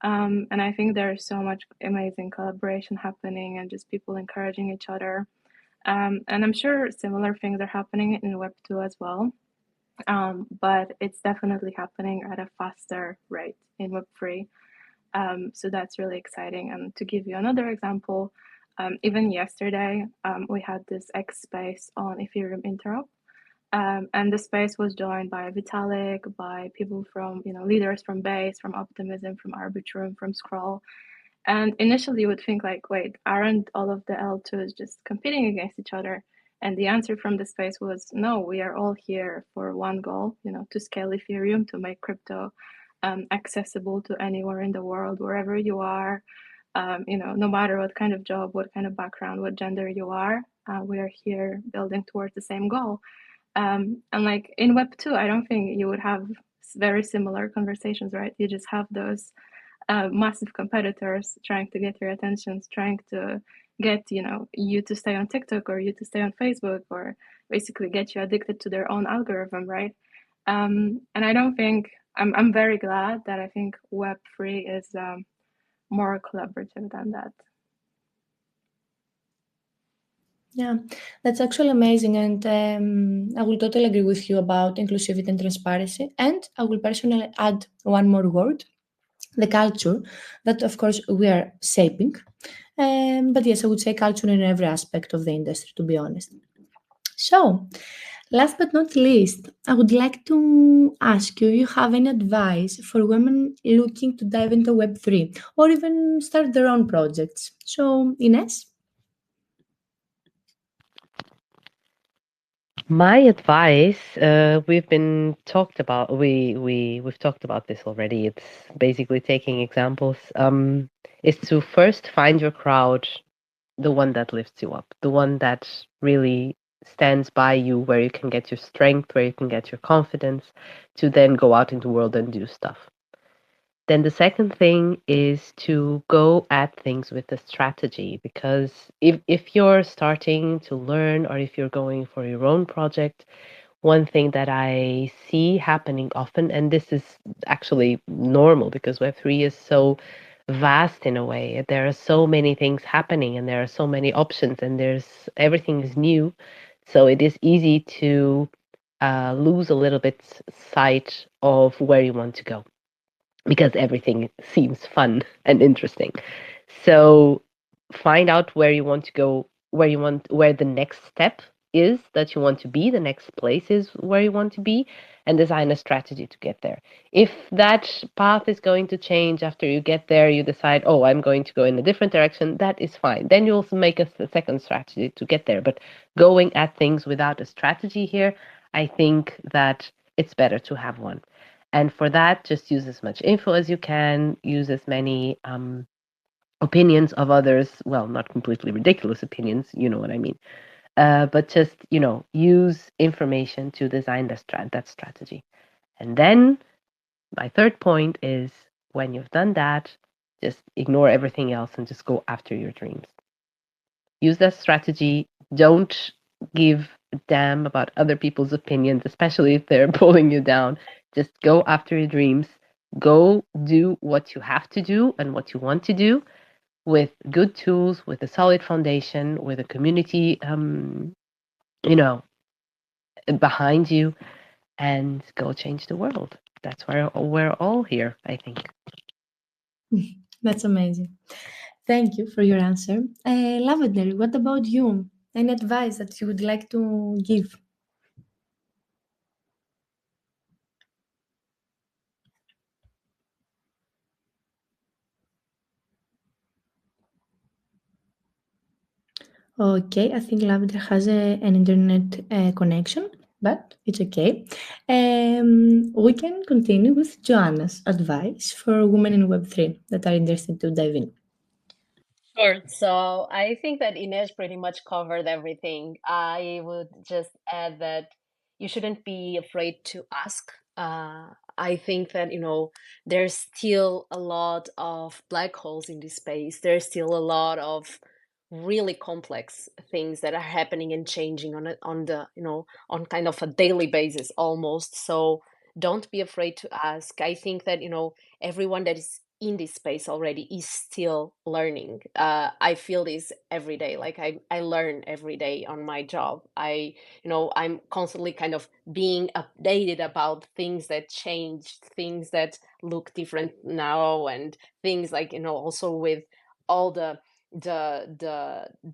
And I think there's so much amazing collaboration happening and just people encouraging each other. And I'm sure similar things are happening in Web2 as well. But it's definitely happening at a faster rate in Web3. So that's really exciting. And to give you another example, even yesterday, we had this X space on Ethereum Interop. And the space was joined by Vitalik, by people from, leaders from Base, from Optimism, from Arbitrum, from Scroll. And initially you would think like, wait, aren't all of the L2s just competing against each other? And the answer from the space was, no, we are all here for one goal, to scale Ethereum, to make crypto accessible to anywhere in the world, wherever you are, no matter what kind of job, what kind of background, what gender you are, we are here building towards the same goal. And like in Web2, I don't think you would have very similar conversations, right? You just have those massive competitors trying to get your attention, trying to get you to stay on TikTok or you to stay on Facebook, or basically get you addicted to their own algorithm, right? And I don't think I'm very glad that I think Web3 is more collaborative than that. Yeah, that's actually amazing, and I will totally agree with you about inclusivity and transparency. And I will personally add one more word, the culture that, of course, we are shaping. But yes, I would say culture in every aspect of the industry, to be honest. So, last but not least, I would like to ask you if you have any advice for women looking to dive into Web3 or even start their own projects. So, Ines? My advice, we've talked about this already. It's basically taking examples. Is to first find your crowd, the one that lifts you up, the one that really stands by you, where you can get your strength, where you can get your confidence, to then go out into the world and do stuff. Then the second thing is to go at things with a strategy, because if you're starting to learn or if you're going for your own project, one thing that I see happening often, and this is actually normal because Web3 is so vast in a way. There are so many things happening and there are so many options and everything is new. So it is easy to lose a little bit sight of where you want to go because everything seems fun and interesting. So find out where you want to go, where the next step is that you want to be, the next place is where you want to be, and design a strategy to get there. If that path is going to change after you get there, you decide, oh, I'm going to go in a different direction, that is fine. Then you'll make a second strategy to get there. But going at things without a strategy here, I think that it's better to have one. And for that, just use as much info as you can, use as many opinions of others. Well, not completely ridiculous opinions, you know what I mean. But just, use information to design that strategy. And then my third point is when you've done that, just ignore everything else and just go after your dreams. Use that strategy. Don't give a damn about other people's opinions, especially if they're pulling you down. Just go after your dreams. Go do what you have to do and what you want to do with good tools, with a solid foundation, with a community, behind you, and go change the world. That's why we're all here, I think. That's amazing. Thank you for your answer. Lavender, what about you? Any advice that you would like to give? Okay, I think Lavender has an internet connection, but it's okay. We can continue with Joanna's advice for women in Web3 that are interested to dive in. Sure. So I think that Inês pretty much covered everything. I would just add that you shouldn't be afraid to ask. I think that, there's still a lot of black holes in this space. There's still a lot of really complex things that are happening and changing on kind of a daily basis almost. So don't be afraid to ask. I think that, everyone that is in this space already is still learning. I feel this every day. Like I learn every day on my job. I'm constantly kind of being updated about things that changed, things that look different now, and things like, also with all the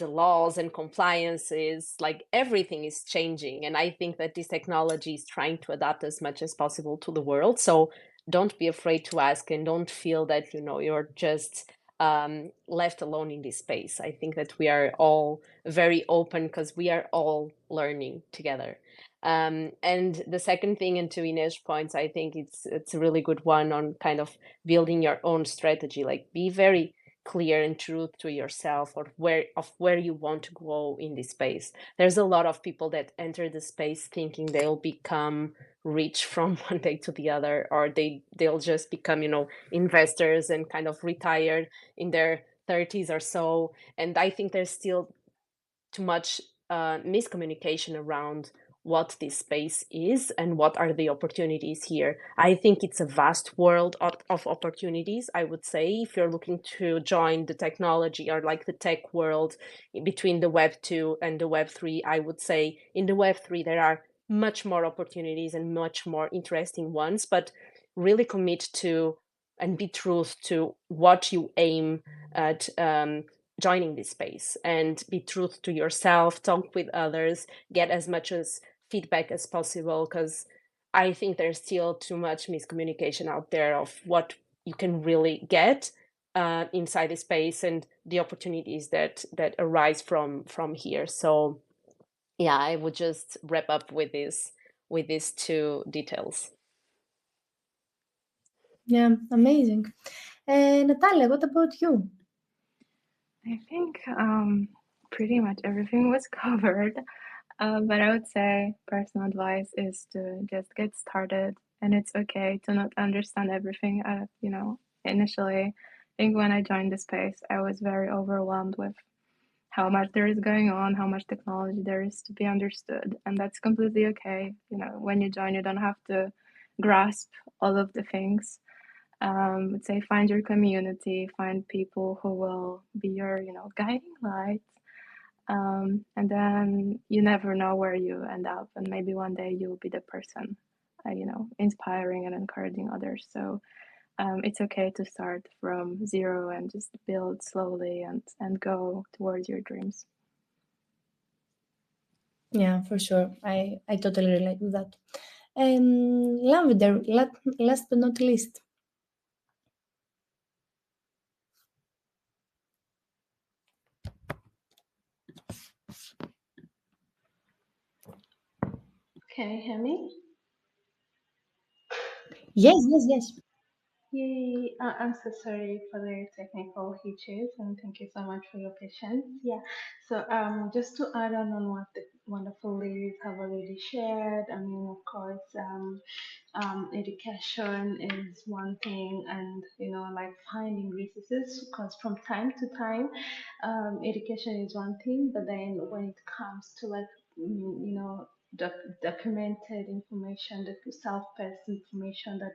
laws and compliances, like everything is changing. And I think that this technology is trying to adapt as much as possible to the world. So don't be afraid to ask, and don't feel that you're just left alone in this space. I think that we are all very open because we are all learning together. And the second thing, and to Inês' points, I think it's a really good one on kind of building your own strategy. Like, be very clear and true to yourself or where you want to go in this space. There's a lot of people that enter the space thinking they'll become rich from one day to the other, or they'll just become investors and kind of retired in their 30s or so. And I think there's still too much miscommunication around what this space is and what are the opportunities here. I think it's a vast world of opportunities. I would say, if you're looking to join the technology or like the tech world between the Web 2 and the Web 3, I would say in the Web 3 there are much more opportunities and much more interesting ones, but really commit to and be true to what you aim at joining this space, and be true to yourself, talk with others, get as much as feedback as possible, because I think there's still too much miscommunication out there of what you can really get inside the space and the opportunities that arise from here. So yeah, I would just wrap up with these two details. Yeah, amazing. Natalia, what about you? I think pretty much everything was covered. But I would say personal advice is to just get started, and it's okay to not understand everything. Initially, I think when I joined the space, I was very overwhelmed with how much there is going on, how much technology there is to be understood, and that's completely okay. When you join, you don't have to grasp all of the things. I'd say find your community, find people who will be your, guiding light. And then you never know where you end up, and maybe one day you'll be the person, inspiring and encouraging others. So it's okay to start from zero and just build slowly and go towards your dreams. Yeah, for sure. I totally relate with that. Lavender, last but not least. Can you hear me? Yes, yes, yes. Yay. I'm so sorry for the technical hitches, and thank you so much for your patience. Yeah. So just to add on what the wonderful ladies have already shared, I mean, of course, education is one thing, and like finding resources, because from time to time, education is one thing, but then when it comes to like documented information, the self-paced information that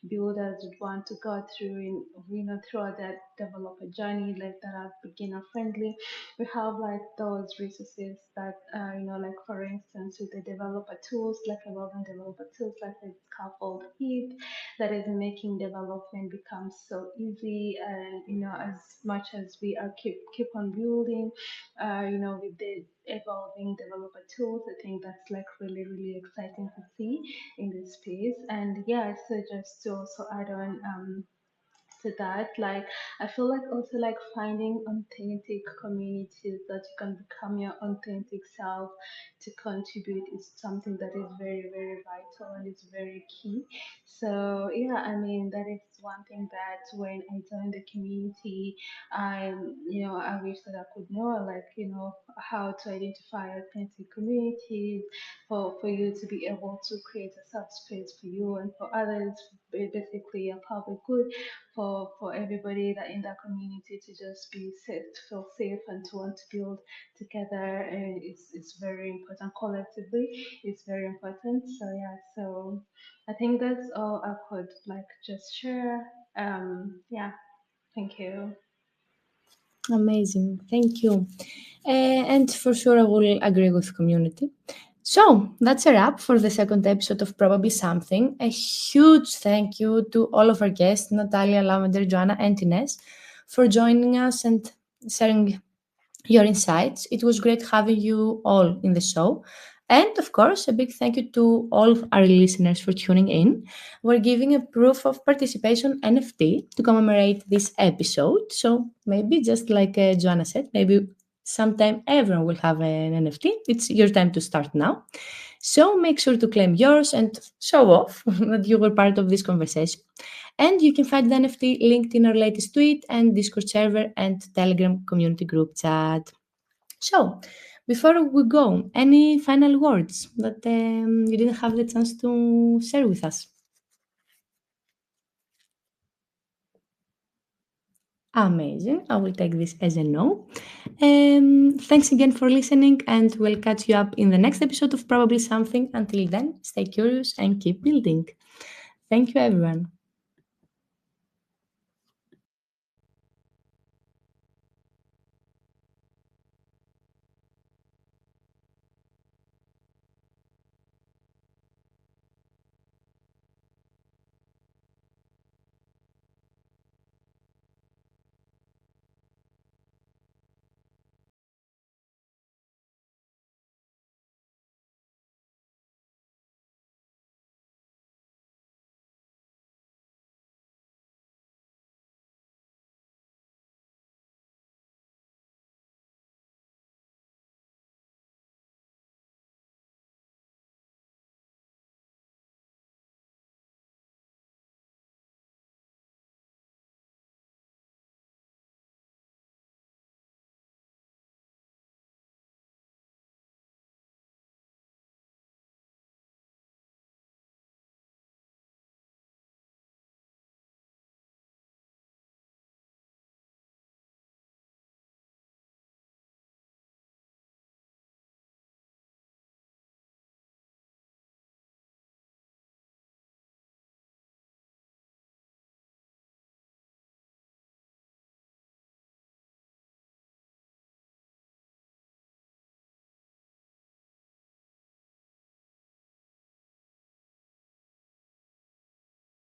builders would want to go through in throughout that developer journey, like that are beginner friendly. We have like those resources that like for instance with the developer tools, like relevant developer tools like the scaffold it, that is making development become so easy. And as much as we are keep on building with the evolving developer tools, I think that's like really really exciting to see in this space. And yeah, so just to also add on to that, like I feel like also like finding authentic communities that you can become your authentic self to contribute is something that is very very vital and is very key. So yeah, I mean that is one thing that when I joined the community, I wish that I could know, like how to identify authentic communities for you to be able to create a subspace for you and for others, basically a public good for everybody that in that community to just be safe, to feel safe, and to want to build together. And it's very important collectively. It's very important. So yeah, so I think that's all I could like just share. Yeah, thank you. Amazing. Thank you. And for sure, I will agree with community. So that's a wrap for the second episode of Probably Something. A huge thank you to all of our guests, Natalia, Lavender, Joana, and Inês, for joining us and sharing your insights. It was great having you all in the show. And of course, a big thank you to all of our listeners for tuning in. We're giving a proof of participation NFT to commemorate this episode. So maybe just like Joanna said, maybe sometime everyone will have an NFT. It's your time to start now. So make sure to claim yours and show off that you were part of this conversation. And you can find the NFT linked in our latest tweet and Discord server and Telegram community group chat. So, before we go, any final words that you didn't have the chance to share with us? Amazing. I will take this as a no. Thanks again for listening, and we'll catch you up in the next episode of Probably Something. Until then, stay curious and keep building. Thank you, everyone.